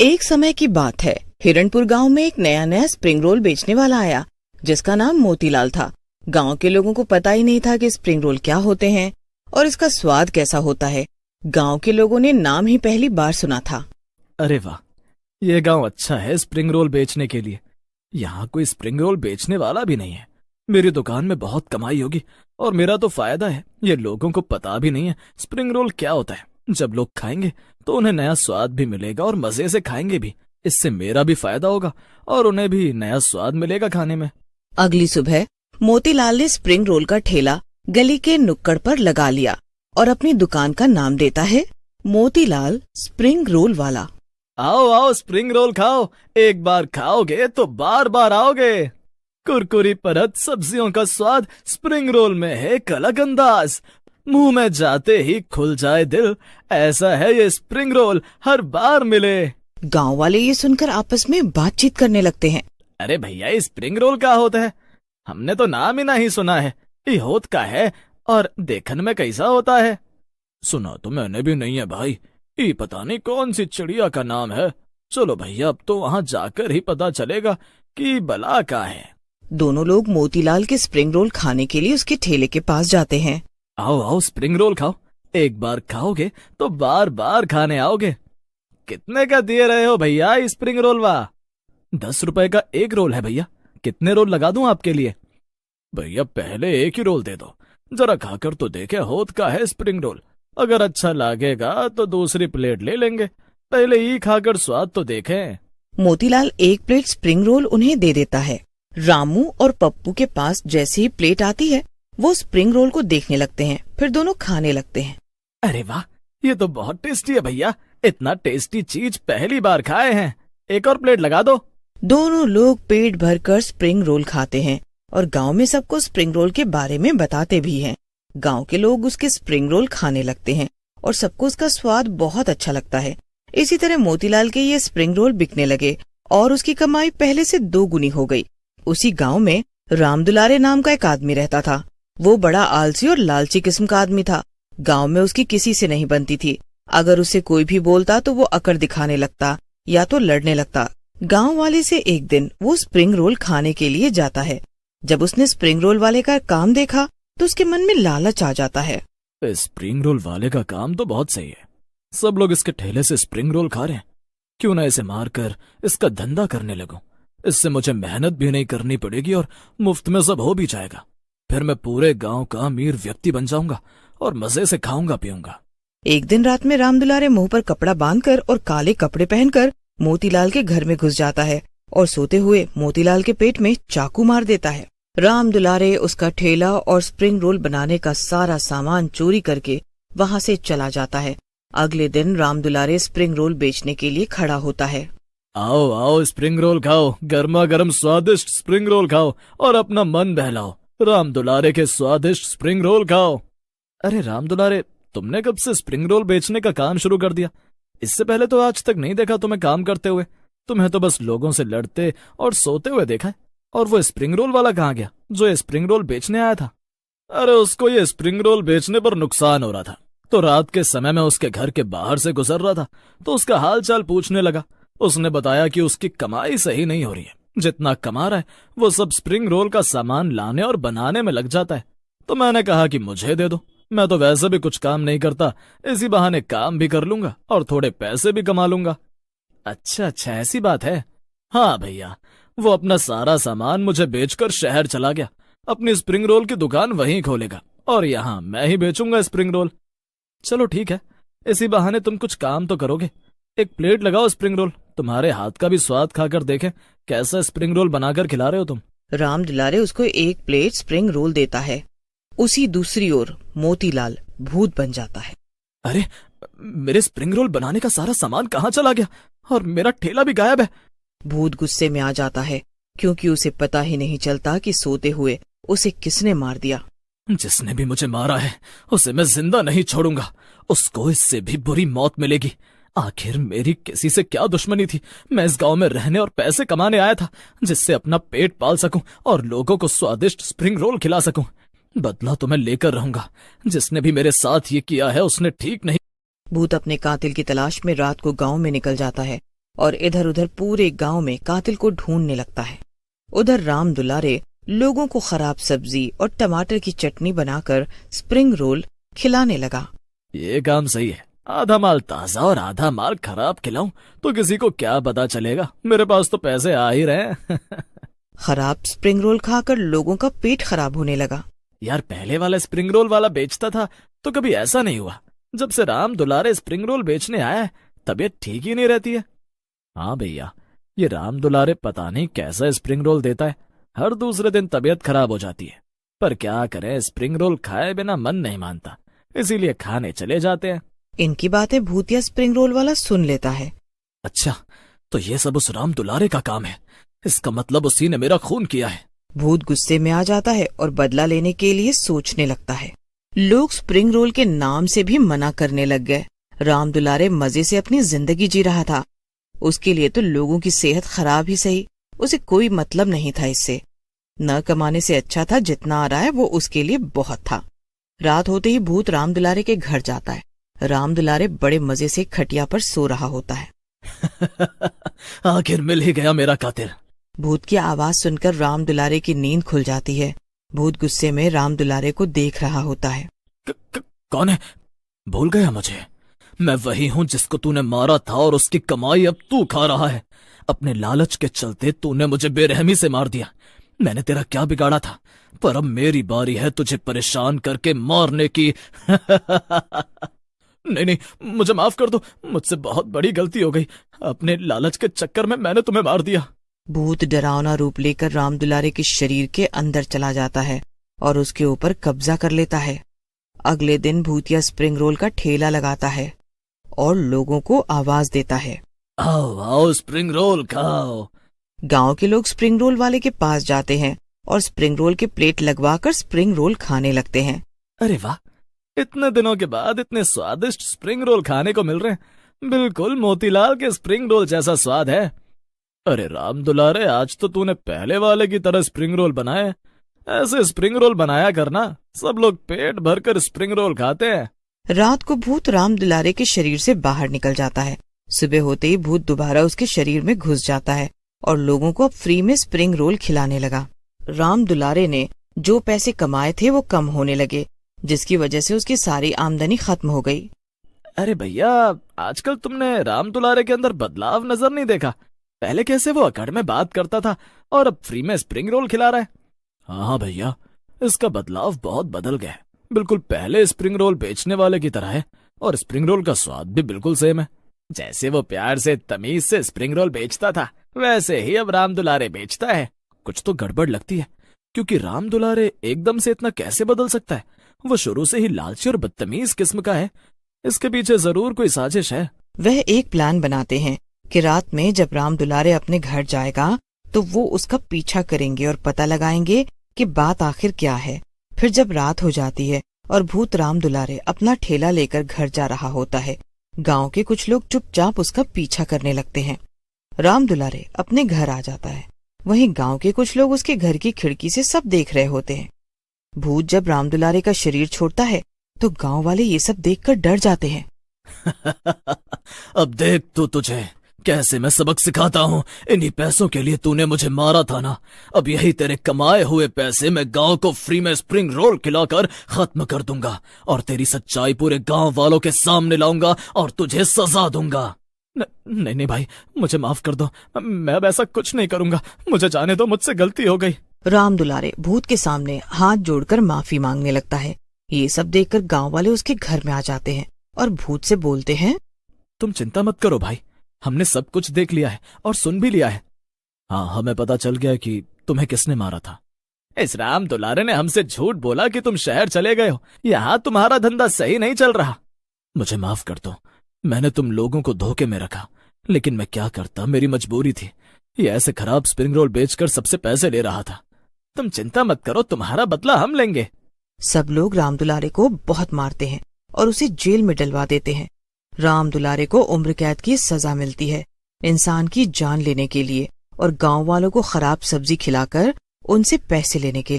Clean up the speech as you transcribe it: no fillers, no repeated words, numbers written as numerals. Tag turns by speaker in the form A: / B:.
A: एक समय की बात है, हिरणपुर गांव में एक नया नया स्प्रिंग रोल बेचने वाला आया, जिसका नाम मोतीलाल था। गांव के लोगों को पता ही नहीं था कि स्प्रिंग रोल क्या होते हैं और इसका स्वाद कैसा होता है। गांव के लोगों ने नाम ही पहली बार सुना था।
B: अरे वाह, ये गांव अच्छा है स्प्रिंग रोल बेचने के लिए। यहाँ कोई स्प्रिंग रोल बेचने वाला भी नहीं है। मेरी दुकान में बहुत कमाई होगी और मेरा तो फायदा है। ये लोगों को पता भी नहीं है स्प्रिंग रोल क्या होता है। जब लोग खाएंगे तो उन्हें नया स्वाद भी मिलेगा और मजे से खाएंगे भी। इससे मेरा भी फायदा होगा और उन्हें भी नया स्वाद मिलेगा खाने में।
A: अगली सुबह मोतीलाल ने स्प्रिंग रोल का ठेला गली के नुक्कड़ पर लगा लिया और अपनी दुकान का नाम देता है मोतीलाल स्प्रिंग रोल वाला।
B: आओ आओ, स्प्रिंग रोल खाओ। एक बार खाओगे तो बार बार आओगे। कुरकुरी परत, सब्जियों का स्वाद, स्प्रिंग रोल में है एक अलग अंदाज। मुंह में जाते ही खुल जाए दिल। ऐसा है ये स्प्रिंग रोल, हर बार मिले।
A: गांव वाले ये सुनकर आपस में बातचीत करने लगते हैं।
B: अरे भैया, ये स्प्रिंग रोल क्या होता है? हमने तो नाम ही नहीं सुना है। ये होत का है और देखने में कैसा होता है? सुना तो मैंने भी नहीं है भाई। ये पता नहीं कौन सी चिड़िया का नाम है। चलो भैया, अब तो वहाँ जाकर ही पता चलेगा कि भला क्या है।
A: दोनों लोग मोतीलाल के स्प्रिंग रोल खाने के लिए उसके ठेले के पास जाते हैं।
B: आओ आओ, स्प्रिंग रोल खाओ। एक बार खाओगे तो बार बार खाने आओगे। कितने का दिए रहे हो भैया स्प्रिंग रोल? वाह, 10 रुपए का एक रोल है भैया। कितने रोल लगा दूं आपके लिए? भैया पहले एक ही रोल दे दो, जरा खाकर तो देखे होत का है स्प्रिंग रोल। अगर अच्छा लगेगा तो दूसरी प्लेट ले लेंगे। पहले ही खाकर स्वाद तो देखें।
A: मोतीलाल एक प्लेट स्प्रिंग रोल उन्हें दे देता है। रामू और पप्पू के पास जैसे ही प्लेट आती है, वो स्प्रिंग रोल को देखने लगते हैं, फिर दोनों खाने लगते हैं।
B: अरे वाह, ये तो बहुत टेस्टी है भैया। इतना टेस्टी चीज पहली बार खाए हैं। एक और प्लेट लगा दो।
A: दोनों लोग पेट भरकर स्प्रिंग रोल खाते हैं और गांव में सबको स्प्रिंग रोल के बारे में बताते भी हैं। गांव के लोग उसके स्प्रिंग रोल खाने लगते हैं और सबको उसका स्वाद बहुत अच्छा लगता है। इसी तरह मोतीलाल के ये स्प्रिंग रोल बिकने लगे और उसकी कमाई पहले से 2 गुनी हो गई। उसी गांव में राम दुलारे नाम का एक आदमी रहता था। वो बड़ा आलसी और लालची किस्म का आदमी था। गांव में उसकी किसी से नहीं बनती थी। अगर उसे कोई भी बोलता तो वो अकड़ दिखाने लगता या तो लड़ने लगता। गांव वाले से एक दिन वो स्प्रिंग रोल खाने के लिए जाता है। जब उसने स्प्रिंग रोल वाले का काम देखा तो उसके मन में लालच आ जाता है।
B: स्प्रिंग रोल वाले का काम तो बहुत सही है। सब लोग इसके ठेले से स्प्रिंग रोल खा रहे हैं। क्यों ना इसे मारकर इसका धंधा करने लगूं। इससे मुझे मेहनत भी नहीं करनी पड़ेगी और मुफ्त में सब हो भी जाएगा। फिर मैं पूरे गांव का अमीर व्यक्ति बन जाऊंगा और मजे से खाऊंगा पीऊंगा।
A: एक दिन रात में राम दुलारे मुंह पर कपड़ा बांधकर और काले कपड़े पहनकर मोतीलाल के घर में घुस जाता है और सोते हुए मोतीलाल के पेट में चाकू मार देता है। राम दुलारे उसका ठेला और स्प्रिंग रोल बनाने का सारा सामान चोरी करके वहाँ से चला जाता है। अगले दिन राम दुलारे स्प्रिंग रोल बेचने के लिए खड़ा होता है।
B: आओ आओ, स्प्रिंग रोल खाओ। गर्मा गर्म स्वादिष्ट स्प्रिंग रोल खाओ और अपना मन बहलाओ। राम दुलारे के स्वादिष्ट स्प्रिंग रोल खाओ। अरे राम दुलारे, तुमने कब से स्प्रिंग रोल बेचने का काम शुरू कर दिया? इससे पहले तो आज तक नहीं देखा तुम्हें काम करते हुए। तुम्हें तो बस लोगों से लड़ते और सोते हुए देखा है। और वो स्प्रिंग रोल वाला कहाँ गया जो ये स्प्रिंग रोल बेचने आया था? अरे उसको ये स्प्रिंग रोल बेचने पर नुकसान हो रहा था, तो रात के समय में उसके घर के बाहर से गुजर रहा था तो उसका हाल चाल पूछने लगा। उसने बताया कि उसकी कमाई सही नहीं हो रही है। जितना कमा रहा है वो सब स्प्रिंग रोल का सामान लाने और बनाने में लग जाता है। तो मैंने कहा कि मुझे दे दो। मैं तो वैसे भी कुछ काम नहीं करता, इसी बहाने काम भी कर लूंगा और थोड़े पैसे भी कमा लूंगा। अच्छा अच्छा, ऐसी बात है। हाँ भैया, वो अपना सारा सामान मुझे बेचकर शहर चला गया। अपनी स्प्रिंग रोल की दुकान वहीं खोलेगा और यहाँ मैं ही बेचूंगा स्प्रिंग रोल। चलो ठीक है, इसी बहाने तुम कुछ काम तो करोगे। एक प्लेट लगाओ स्प्रिंग रोल। तुम्हारे हाथ का भी स्वाद खाकर देखें कैसा स्प्रिंग रोल बनाकर खिला रहे हो तुम।
A: राम दुलारे उसको एक प्लेट स्प्रिंग रोल देता है। उसी दूसरी ओर मोतीलाल भूत बन जाता है।
B: अरे, मेरे स्प्रिंग रोल बनाने का सारा सामान कहाँ चला गया और मेरा ठेला भी गायब है।
A: भूत गुस्से में आ जाता है क्योंकि उसे पता ही नहीं चलता कि सोते हुए उसे किसने मार दिया।
B: जिसने भी मुझे मारा है उसे मैं जिंदा नहीं छोड़ूंगा। उसको इससे भी बुरी मौत मिलेगी। आखिर मेरी किसी से क्या दुश्मनी थी? मैं इस गांव में रहने और पैसे कमाने आया था जिससे अपना पेट पाल सकूं और लोगों को स्वादिष्ट स्प्रिंग रोल खिला सकूं। बदला तो मैं लेकर रहूंगा। जिसने भी मेरे साथ ये किया है उसने ठीक नहीं।
A: भूत अपने कातिल की तलाश में रात को गांव में निकल जाता है और इधर उधर पूरे गांव में कातिल को ढूंढने लगता है। उधर राम दुलारे लोगों को खराब सब्जी और टमाटर की चटनी बनाकर स्प्रिंग रोल खिलाने लगा।
B: ये काम सही है, आधा माल ताजा और आधा माल खराब खिलाऊं तो किसी को क्या पता चलेगा, मेरे पास तो पैसे आ ही रहे हैं।
A: खराब स्प्रिंग रोल खाकर लोगों का पेट खराब होने लगा।
B: यार पहले वाला स्प्रिंग रोल वाला बेचता था तो कभी ऐसा नहीं हुआ, जब से राम दुलारे स्प्रिंग रोल बेचने आया है तबीयत ठीक ही नहीं रहती है। हाँ भैया, ये राम दुलारे पता नहीं कैसा स्प्रिंग रोल देता है, हर दूसरे दिन तबीयत खराब हो जाती है। पर क्या करें, स्प्रिंग रोल खाए बिना मन नहीं मानता, इसीलिए खाने चले जाते हैं।
A: इनकी बातें भूतिया स्प्रिंग रोल वाला सुन लेता है।
B: अच्छा, तो ये सब उस राम दुलारे का काम है, इसका मतलब उसी ने मेरा खून किया है।
A: भूत गुस्से में आ जाता है और बदला लेने के लिए सोचने लगता है। लोग स्प्रिंग रोल के नाम से भी मना करने लग गए। राम दुलारे मजे से अपनी जिंदगी जी रहा था, उसके लिए तो लोगों की सेहत खराब ही सही, उसे कोई मतलब नहीं था इससे। न कमाने से अच्छा था जितना आ रहा है वो उसके लिए बहुत था। रात होते ही भूत राम दुलारे के घर जाता है। राम दुलारे बड़े मजे से खटिया पर सो रहा होता है।
B: आखिर मिल ही गया मेरा कातिल।
A: भूत की आवाज सुनकर राम दुलारे की नींद खुल जाती है। भूत गुस्से में राम दुलारे को देख रहा होता है।
B: कौन है? भूल गया मुझे? मैं वही हूँ जिसको तूने मारा था और उसकी कमाई अब तू खा रहा है। अपने लालच के चलते तूने मुझे बेरहमी से मार दिया। मैंने तेरा क्या बिगाड़ा था, पर अब मेरी बारी है तुझे परेशान करके मारने की। नहीं, मुझे माफ कर दो, मुझसे बहुत बड़ी गलती हो गई। अपने लालच के चक्कर में मैंने तुम्हें मार दिया।
A: भूत डरावना रूप लेकर राम दुलारे के शरीर के अंदर चला जाता है और उसके ऊपर कब्जा कर लेता है। अगले दिन भूतिया स्प्रिंग रोल का ठेला लगाता है और लोगों को आवाज देता है,
B: आओ आओ स्प्रिंग रोल खाओ।
A: गांव के लोग स्प्रिंग रोल वाले के पास जाते हैं और स्प्रिंग रोल के प्लेट लगवाकर स्प्रिंग रोल खाने लगते हैं।
B: अरे वाह, इतने दिनों के बाद इतने स्वादिष्ट स्प्रिंग रोल खाने को मिल रहे हैं। बिल्कुल मोतीलाल के स्प्रिंग रोल जैसा स्वाद है। अरे राम दुलारे, आज तो तूने पहले वाले की तरह स्प्रिंग रोल बनाए। ऐसे स्प्रिंग रोल बनाया करना, सब लोग पेट भरकर स्प्रिंग रोल खाते हैं।
A: रात को भूत राम दुलारे के शरीर से बाहर निकल जाता है। सुबह होते ही भूत दोबारा उसके शरीर में घुस जाता है और लोगों को अब फ्री में स्प्रिंग रोल खिलाने लगा। राम दुलारे ने जो पैसे कमाए थे वो कम होने लगे, जिसकी वजह से उसकी सारी आमदनी खत्म हो गई।
B: अरे भैया, आजकल तुमने राम दुलारे के अंदर बदलाव नजर नहीं देखा? पहले कैसे वो अकड़ में बात करता था और अब फ्री में स्प्रिंग रोल खिला रहा है। हाँ भैया, इसका बदलाव बहुत बदल गया है। बिल्कुल पहले स्प्रिंग रोल बेचने वाले की तरह है और स्प्रिंग रोल का स्वाद भी बिल्कुल सेम है। जैसे वो प्यार से तमीज से स्प्रिंग रोल बेचता था, वैसे ही अब राम दुलारे बेचता है। कुछ तो गड़बड़ लगती है, क्योंकि राम दुलारे एकदम से इतना कैसे बदल सकता है? वो शुरू से ही लालची और बदतमीज किस्म का है। इसके पीछे जरूर कोई साजिश है।
A: वह एक प्लान बनाते हैं कि रात में जब राम दुलारे अपने घर जाएगा तो वो उसका पीछा करेंगे और पता लगाएंगे कि बात आखिर क्या है। फिर जब रात हो जाती है और भूत राम दुलारे अपना ठेला लेकर घर जा रहा होता है, गांव के कुछ लोग चुपचाप उसका पीछा करने लगते हैं। राम दुलारे अपने घर आ जाता है, वहीं गांव के कुछ लोग उसके घर की खिड़की से सब देख रहे होते हैं। भूत जब राम दुलारे का शरीर छोड़ता है तो गांव वाले ये सब देखकर डर जाते हैं।
B: अब देख तू तुझे कैसे मैं सबक सिखाता हूँ। इन्हीं पैसों के लिए तूने मुझे मारा था ना, अब यही तेरे कमाए हुए पैसे मैं गांव को फ्री में स्प्रिंग रोल खिलाकर खत्म कर दूंगा और तेरी सच्चाई पूरे गांव वालों के सामने लाऊंगा और तुझे सजा दूंगा। नहीं भाई, मुझे माफ कर दो, मैं अब ऐसा कुछ नहीं करूंगा। मुझे जाने दो, मुझसे गलती हो गई।
A: राम दुलारे भूत के सामने हाथ जोड़कर माफी मांगने लगता है। ये सब देखकर गांव वाले उसके घर में आ जाते हैं और भूत से बोलते हैं,
B: तुम चिंता मत करो भाई, हमने सब कुछ देख लिया है और सुन भी लिया है। हाँ, हमें पता चल गया कि तुम्हें किसने मारा था। इस राम दुलारे ने हमसे झूठ बोला कि तुम शहर चले गए हो, यहाँ तुम्हारा धंधा सही नहीं चल रहा। मुझे माफ कर दो, मैंने तुम लोगों को धोखे में रखा, लेकिन मैं क्या करता, मेरी मजबूरी थी। ये ऐसे खराब स्प्रिंग रोल बेचकर सबसे पैसे ले रहा था। तुम चिंता मत करो, तुम्हारा बदला हम लेंगे।
A: सब लोग राम दुलारे को बहुत मारते हैं और उसे जेल में डलवा देते हैं। राम दुलारे को उम्र कैद की सजा मिलती है इंसान की जान लेने के लिए और गांव वालों को खराब सब्जी खिलाकर उनसे पैसे लेने के लिए।